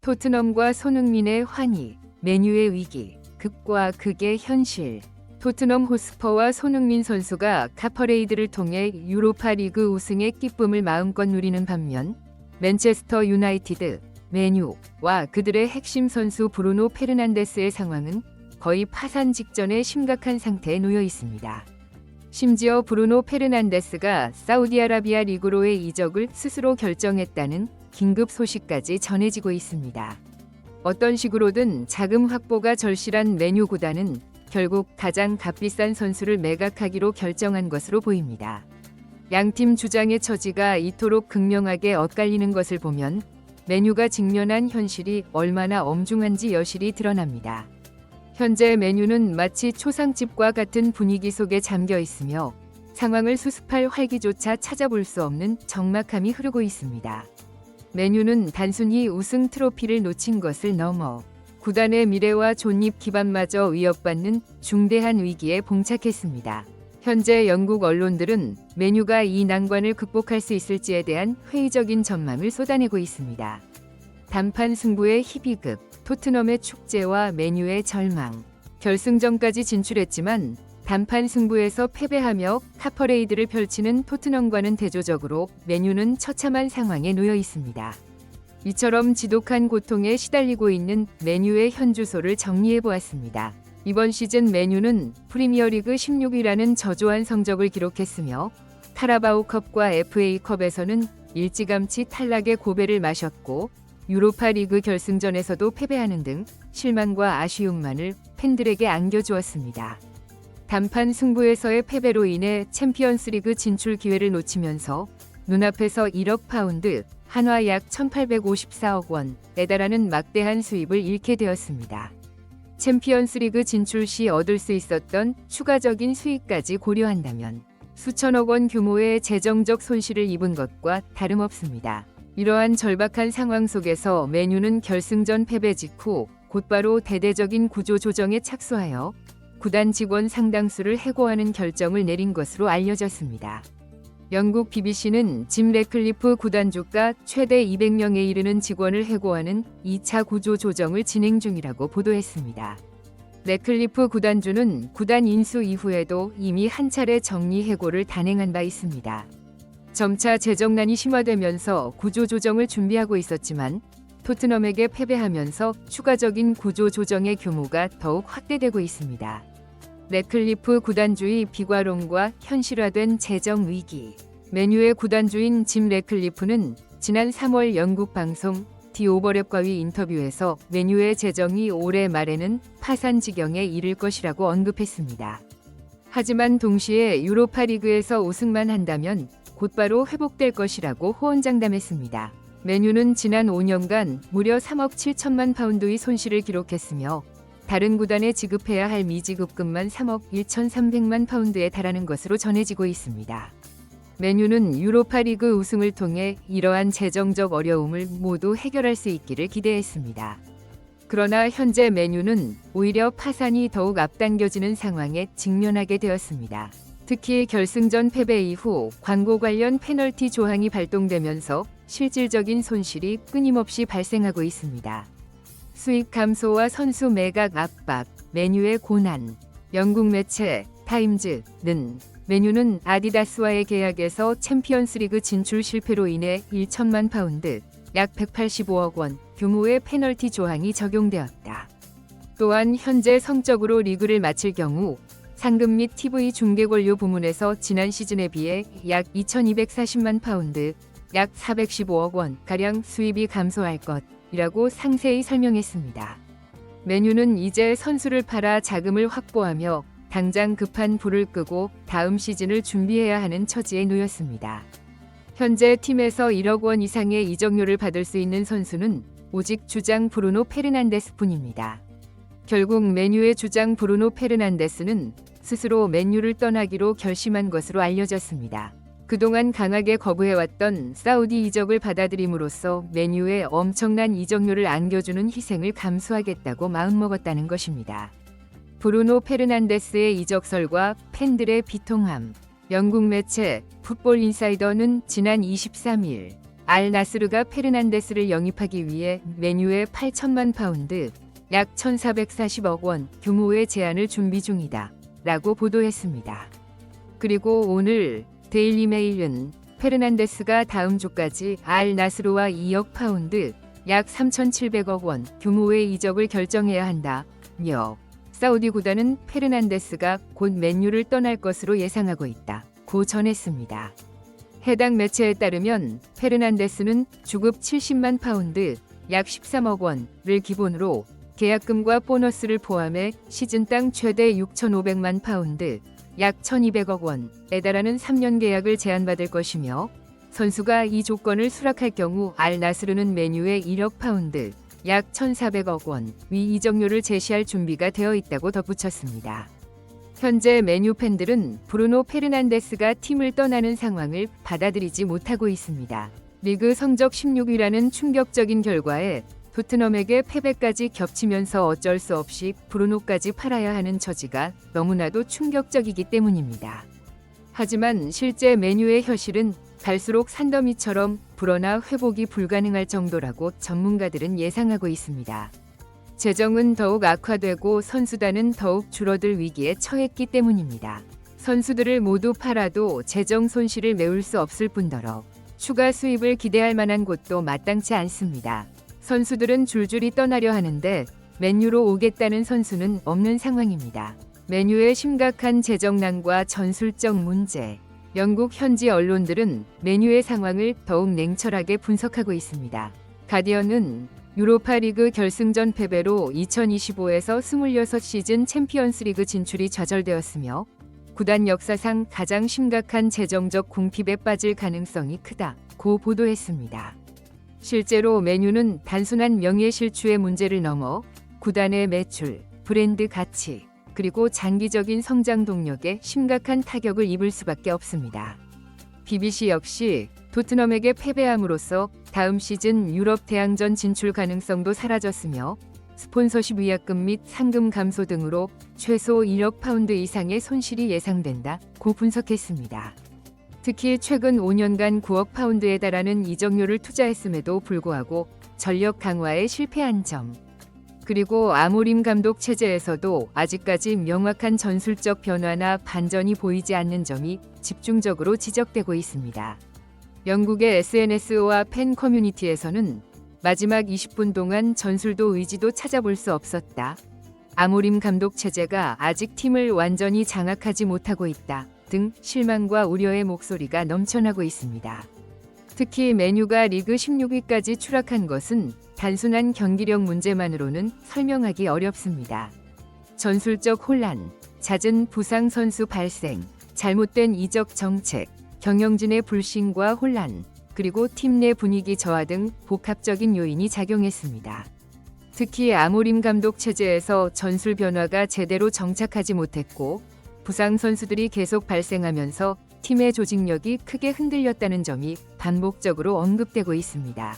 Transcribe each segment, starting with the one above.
토트넘과 손흥민의 환희, 맨유의 위기, 극과 극의 현실. 토트넘 호스퍼와 손흥민 선수가 카퍼레이드를 통해 유로파 리그 우승의 기쁨을 마음껏 누리는 반면 맨체스터 유나이티드, 맨유와 그들의 핵심 선수 브루노 페르난데스의 상황은 거의 파산 직전의 심각한 상태에 놓여 있습니다. 심지어 브루노 페르난데스가 사우디아라비아 리그로의 이적을 스스로 결정했다는 긴급 소식까지 전해지고 있습니다. 어떤 식으로든 자금 확보가 절실한 맨유 구단은 결국 가장 값비싼 선수를 매각하기로 결정한 것으로 보입니다. 양팀 주장의 처지가 이토록 극명하게 엇갈리는 것을 보면 맨유가 직면한 현실이 얼마나 엄중한지 여실히 드러납니다. 현재 맨유는 마치 초상집과 같은 분위기 속에 잠겨 있으며 상황을 수습할 활기조차 찾아볼 수 없는 적막함이 흐르고 있습니다. 맨유는 단순히 우승 트로피를 놓친 것을 넘어 구단의 미래와 존립 기반마저 위협받는 중대한 위기에 봉착했습니다. 현재 영국 언론들은 맨유가 이 난관을 극복할 수 있을지에 대한 회의적인 전망을 쏟아내고 있습니다. 단판 승부의 희비급, 토트넘의 축제와 맨유의 절망. 결승전까지 진출했지만 단판 승부에서 패배하며 카퍼레이드를 펼치는 토트넘과는 대조적으로 맨유는 처참한 상황에 놓여 있습니다. 이처럼 지독한 고통에 시달리고 있는 맨유의 현주소를 정리해 보았습니다. 이번 시즌 맨유는 프리미어리그 16위라는 저조한 성적을 기록했으며 카라바오컵과 FA컵에서는 일찌감치 탈락의 고배를 마셨고 유로파 리그 결승전에서도 패배하는 등 실망과 아쉬움만을 팬들에게 안겨주었습니다. 단판 승부에서의 패배로 인해 챔피언스리그 진출 기회를 놓치면서 눈앞에서 1억 파운드, 한화 약 1,854억 원에 달하는 막대한 수입을 잃게 되었습니다. 챔피언스리그 진출 시 얻을 수 있었던 추가적인 수익까지 고려한다면 수천억 원 규모의 재정적 손실을 입은 것과 다름없습니다. 이러한 절박한 상황 속에서 맨유는 결승전 패배 직후 곧바로 대대적인 구조 조정에 착수하여 구단 직원 상당수를 해고하는 결정을 내린 것으로 알려졌습니다. 영국 BBC는 짐 래클리프 구단주가 최대 200명에 이르는 직원을 해고하는 2차 구조 조정을 진행 중이라고 보도했습니다. 래클리프 구단주는 구단 인수 이후에도 이미 한 차례 정리 해고를 단행한 바 있습니다. 점차 재정난이 심화되면서 구조조정을 준비하고 있었지만 토트넘에게 패배하면서 추가적인 구조조정의 규모가 더욱 확대되고 있습니다. 래클리프 구단주의 비과론과 현실화된 재정 위기. 맨유의 구단주인 짐 래클리프는 지난 3월 영국 방송 디 오버랩과의 인터뷰에서 맨유의 재정이 올해 말에는 파산 지경에 이를 것이라고 언급했습니다. 하지만 동시에 유로파 리그에서 우승만 한다면 곧바로 회복될 것이라고 호언장담했습니다. 맨유는 지난 5년간 무려 3억 7천만 파운드의 손실을 기록했으며 다른 구단에 지급해야 할 미지급금만 3억 1,300만 파운드에 달하는 것으로 전해지고 있습니다. 맨유는 유로파 리그 우승을 통해 이러한 재정적 어려움을 모두 해결할 수 있기를 기대했습니다. 그러나 현재 맨유는 오히려 파산이 더욱 앞당겨지는 상황에 직면하게 되었습니다. 특히 결승전 패배 이후 광고 관련 페널티 조항이 발동되면서 실질적인 손실이 끊임없이 발생하고 있습니다. 수익 감소와 선수 매각 압박, 맨유의 고난. 영국 매체 타임즈는 맨유는 아디다스와의 계약에서 챔피언스리그 진출 실패로 인해 1천만 파운드, 약 185억 원 규모의 페널티 조항이 적용되었다. 또한 현재 성적으로 리그를 마칠 경우 상금 및 TV 중계 권료 부문에서 지난 시즌에 비해 약 2,240만 파운드, 약 415억 원 가량 수입이 감소할 것이라고 상세히 설명했습니다. 맨유는 이제 선수를 팔아 자금을 확보하며 당장 급한 불을 끄고 다음 시즌을 준비해야 하는 처지에 놓였습니다. 현재 팀에서 1억 원 이상의 이적료를 받을 수 있는 선수는 오직 주장 브루노 페르난데스뿐입니다. 결국 맨유의 주장 브루노 페르난데스는 스스로 맨유를 떠나기로 결심한 것으로 알려졌습니다. 그동안 강하게 거부해왔던 사우디 이적을 받아들임으로써 맨유의 엄청난 이적료를 안겨주는 희생을 감수하겠다고 마음먹었다는 것입니다. 브루노 페르난데스의 이적설과 팬들의 비통함. 영국 매체 풋볼 인사이더는 지난 23일 알 나스르가 페르난데스를 영입하기 위해 맨유에 8천만 파운드, 약 1,440억 원 규모의 제안을 준비 중이다 라고 보도했습니다. 그리고 오늘 데일리 메일은 페르난데스가 다음 주까지 알 나스르와 2억 파운드, 약 3,700억 원 규모의 이적을 결정해야 한다며 사우디 구단은 페르난데스가 곧 맨유를 떠날 것으로 예상하고 있다고 전했습니다. 해당 매체에 따르면 페르난데스는 주급 70만 파운드, 약 13억 원을 기본으로 계약금과 보너스를 포함해 시즌당 최대 6,500만 파운드, 약 1,200억 원에 달하는 3년 계약을 제안받을 것이며 선수가 이 조건을 수락할 경우 알 나스르는 맨유에 1억 파운드, 약 1,400억 원 위 이적료를 제시할 준비가 되어 있다고 덧붙였습니다. 현재 맨유 팬들은 브루노 페르난데스가 팀을 떠나는 상황을 받아들이지 못하고 있습니다. 리그 성적 16위라는 충격적인 결과에 토트넘에게 패배까지 겹치면서 어쩔 수 없이 브루노까지 팔아야 하는 처지가 너무나도 충격적이기 때문입니다. 하지만 실제 맨유의 현실은 갈수록 산더미처럼 불어나 회복이 불가능할 정도라고 전문가들은 예상하고 있습니다. 재정은 더욱 악화되고 선수단은 더욱 줄어들 위기에 처했기 때문입니다. 선수들을 모두 팔아도 재정 손실을 메울 수 없을 뿐더러 추가 수입을 기대할 만한 곳도 마땅치 않습니다. 선수들은 줄줄이 떠나려 하는데 맨유로 오겠다는 선수는 없는 상황입니다. 맨유의 심각한 재정난과 전술적 문제, 영국 현지 언론들은 맨유의 상황을 더욱 냉철하게 분석하고 있습니다. 가디언은 유로파리그 결승전 패배로 2025에서 26시즌 챔피언스리그 진출이 좌절되었으며 구단 역사상 가장 심각한 재정적 궁핍에 빠질 가능성이 크다고 보도했습니다. 실제로 맨유는 단순한 명예실추의 문제를 넘어 구단의 매출, 브랜드 가치, 그리고 장기적인 성장 동력에 심각한 타격을 입을 수밖에 없습니다. BBC 역시 토트넘에게 패배함으로써 다음 시즌 유럽 대항전 진출 가능성도 사라졌으며 스폰서십 위약금 및 상금 감소 등으로 최소 1억 파운드 이상의 손실이 예상된다고 분석했습니다. 특히 최근 5년간 9억 파운드에 달하는 이적료를 투자했음에도 불구하고 전력 강화에 실패한 점, 그리고 아모림 감독 체제에서도 아직까지 명확한 전술적 변화나 반전이 보이지 않는 점이 집중적으로 지적되고 있습니다. 영국의 SNS와 팬 커뮤니티에서는 마지막 20분 동안 전술도 의지도 찾아볼 수 없었다. 아모림 감독 체제가 아직 팀을 완전히 장악하지 못하고 있다 등 실망과 우려의 목소리가 넘쳐나고 있습니다. 특히 맨유가 리그 16위까지 추락한 것은 단순한 경기력 문제만으로는 설명하기 어렵습니다. 전술적 혼란, 잦은 부상 선수 발생, 잘못된 이적 정책, 경영진의 불신과 혼란, 그리고 팀 내 분위기 저하 등 복합적인 요인이 작용했습니다. 특히 아모림 감독 체제에서 전술 변화가 제대로 정착하지 못했고 부상 선수들이 계속 발생하면서 팀의 조직력이 크게 흔들렸다는 점이 반복적으로 언급되고 있습니다.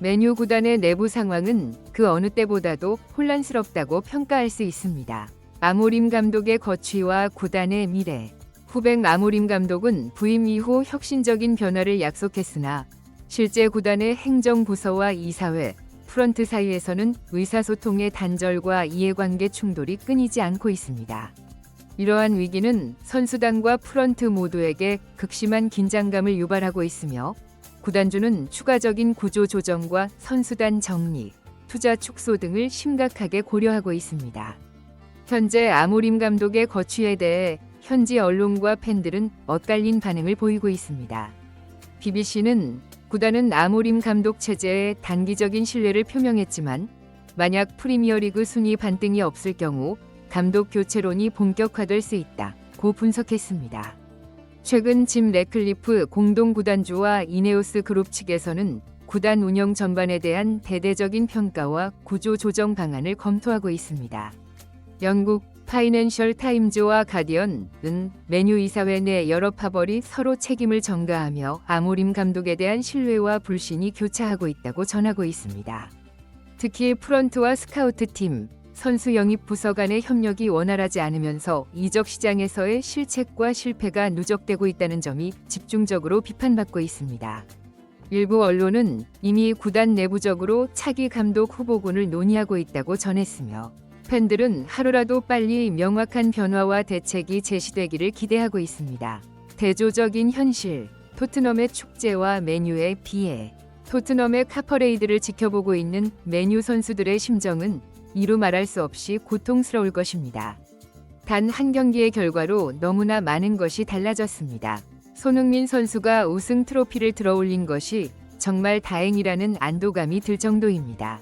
맨유 구단의 내부 상황은 그 어느 때보다도 혼란스럽다고 평가할 수 있습니다. 아모림 감독의 거취와 구단의 미래. 후백 아모림 감독은 부임 이후 혁신적인 변화를 약속했으나 실제 구단의 행정부서와 이사회, 프런트 사이에서는 의사소통의 단절과 이해관계 충돌이 끊이지 않고 있습니다. 이러한 위기는 선수단과 프런트 모두에게 극심한 긴장감을 유발하고 있으며 구단주는 추가적인 구조 조정과 선수단 정리, 투자 축소 등을 심각하게 고려하고 있습니다. 현재 아모림 감독의 거취에 대해 현지 언론과 팬들은 엇갈린 반응을 보이고 있습니다. BBC는 구단은 아모림 감독 체제에 단기적인 신뢰를 표명했지만 만약 프리미어리그 순위 반등이 없을 경우 감독 교체론이 본격화될 수 있다고 분석했습니다. 최근 짐 래클리프 공동 구단주와 이네오스 그룹 측에서는 구단 운영 전반에 대한 대대적인 평가와 구조 조정 방안을 검토하고 있습니다. 영국 파이낸셜 타임즈와 가디언은 맨유 이사회 내 여러 파벌이 서로 책임을 전가하며 아모림 감독에 대한 신뢰와 불신이 교차하고 있다고 전하고 있습니다. 특히 프런트와 스카우트팀, 선수 영입 부서 간의 협력이 원활하지 않으면서 이적 시장에서의 실책과 실패가 누적되고 있다는 점이 집중적으로 비판받고 있습니다. 일부 언론은 이미 구단 내부적으로 차기 감독 후보군을 논의하고 있다고 전했으며 팬들은 하루라도 빨리 명확한 변화와 대책이 제시되기를 기대하고 있습니다. 대조적인 현실, 토트넘의 축제와 맨유의 비애. 토트넘의 카퍼레이드를 지켜보고 있는 맨유 선수들의 심정은 이루 말할 수 없이 고통스러울 것입니다. 단 한 경기의 결과로 너무나 많은 것이 달라졌습니다. 손흥민 선수가 우승 트로피를 들어올린 것이 정말 다행이라는 안도감이 들 정도입니다.